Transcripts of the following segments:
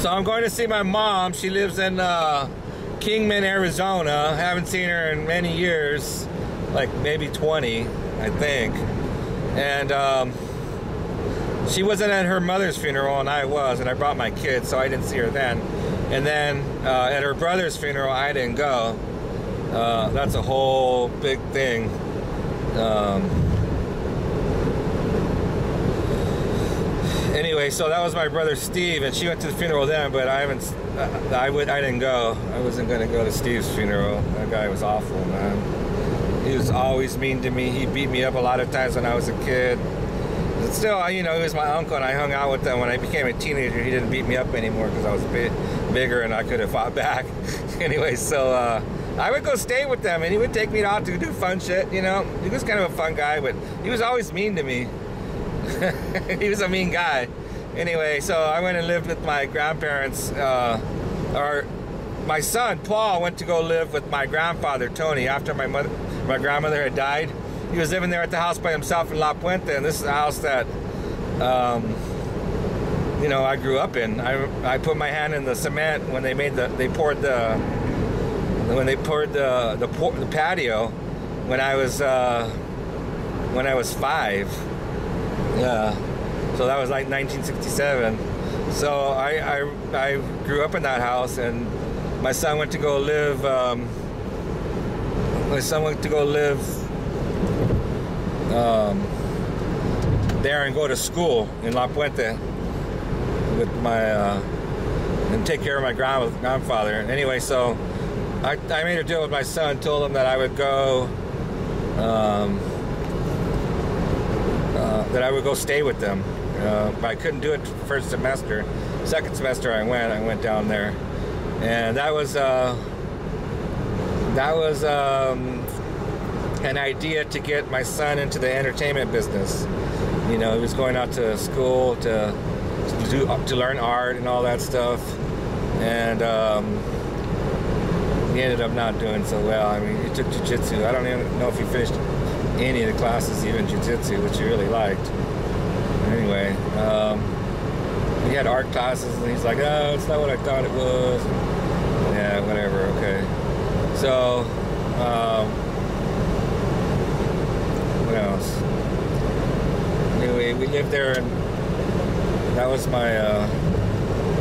So I'm going to see my mom. She lives in Kingman, Arizona. Haven't seen her in many years, like maybe 20, I think. And she wasn't at her mother's funeral, and I was, and I brought my kids, so I didn't see her then. And then at her brother's funeral, I didn't go. That's a whole big thing. Anyway, so that was my brother Steve, and she went to the funeral then, but I didn't go. I wasn't going to go to Steve's funeral. That guy was awful, man. He was always mean to me. He beat me up a lot of times when I was a kid. But still, you know, he was my uncle, and I hung out with him. When I became a teenager, he didn't beat me up anymore because I was bigger and I could have fought back. Anyway, so I would go stay with them, and he would take me out to do fun shit, you know. He was kind of a fun guy, but he was always mean to me. He was a mean guy. Anyway, so I went and lived with my grandparents. Or my son Paul went to go live with my grandfather Tony after my grandmother had died. He was living there at the house by himself in La Puente, and this is a house that you know, I grew up in. I put my hand in the cement when they poured the patio when I was 5. Yeah, so that was like 1967. So I grew up in that house, and my son went to go live. There and go to school in La Puente with and take care of my grandfather. Anyway, so I made a deal with my son, told him that I would go. That I would go stay with them, but I couldn't do it first semester. Second semester I went down there, and that was an idea to get my son into the entertainment business. You know, he was going out to school to learn art and all that stuff, and he ended up not doing so well. I mean, he took jiu-jitsu. I don't even know if he finished any of the classes, even jiu-jitsu, which he really liked. Anyway, he had art classes, and he's like, oh, it's not what I thought it was. And, yeah, whatever, okay. So, what else? Anyway, we lived there, and that was my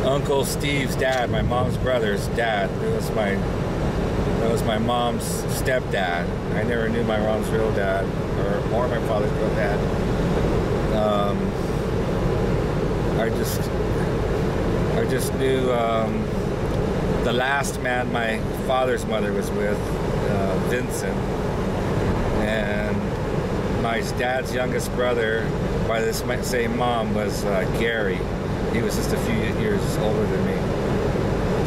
Uncle Steve's dad, my mom's brother's dad. That was my mom's stepdad. I never knew my mom's real dad, or my father's real dad. I just knew the last man my father's mother was with, Vincent, and my dad's youngest brother by this same mom was Gary. He was just a few years older than me.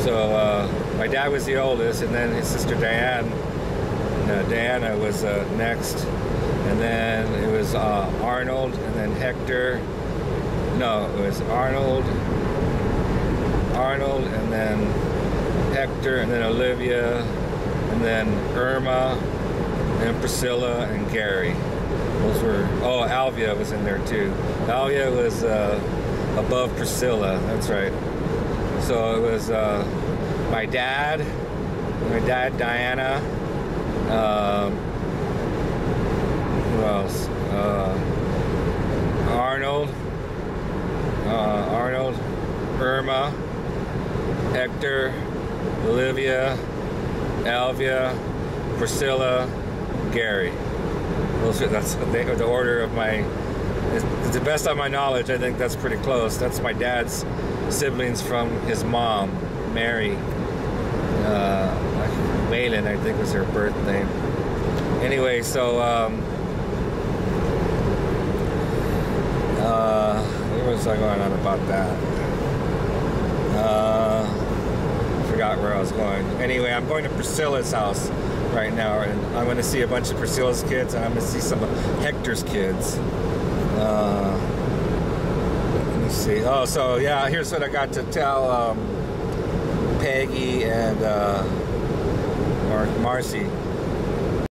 So my dad was the oldest, and then his sister Diana was next, and then it was Arnold, and then Hector. No, it was Arnold, and then Hector, and then Olivia, and then Irma, and Priscilla, and Gary. Those were, oh, Alvia was in there too. Alvia was above Priscilla, that's right. So it was my dad, Diana, who else? Arnold, Irma, Hector, Olivia, Alvia, Priscilla, Gary. That's the order of my, to the best of my knowledge, I think that's pretty close. That's my dad's siblings from his mom, Mary. Waylon, I think, was her birth name. Anyway, so where was I going on about that? I forgot where I was going. Anyway, I'm going to Priscilla's house right now, and I'm going to see a bunch of Priscilla's kids, and I'm going to see some of Hector's kids. Let me see. Oh, so yeah, here's what I got to tell Peggy and Marcy.